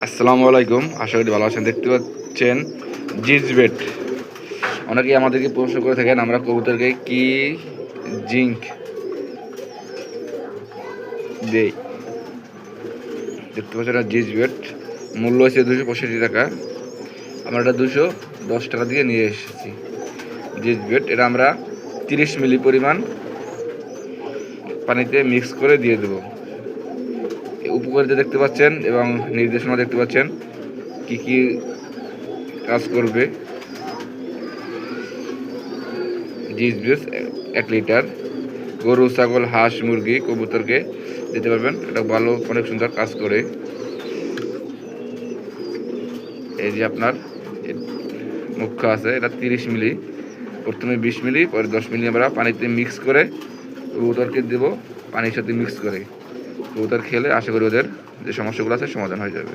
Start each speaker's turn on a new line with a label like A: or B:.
A: আসসালামু আলাইকুম, আশা করি ভালো আছেন। দেখতে পাচ্ছেন জিজ বেট। অনেকেই আমাদেরকে প্রশ্ন করে থাকেন আমরা কবুতরকে কি জিঙ্ক দেই। দেখতে পাচ্ছেন জিজ বেট, মূল্য হচ্ছে 265 টাকা। আমরা এটা 210 টাকা দিয়ে নিয়ে এসেছি। জিজ বেট এটা আমরা 30 মিলি পরিমাণ পানিতে মিক্স করে দিয়ে দেব। উপকারিতা দেখতে পাচ্ছেন এবং নির্দেশনা দেখতে পাচ্ছেন কি কি কাজ করবে। জিজ বেট 1 লিটার গরু, ছাগল, হাঁস, মুরগি, কবুতরকে দিতে পারবেন। এটা ভালো, অনেক সুন্দর কাজ করে। এই যে আপনার মুখ্য আছে, এটা 30 মিলি, প্রথমে 20 মিলি, পরে 10 মিলি আমরা পানিতে মিক্স করে কবুতরকে দেবো। পানির সাথে মিক্স করে কবুতর খেলে আশা করি ওদের যে সমস্যাগুলো আছে সমাধান হয়ে যাবে।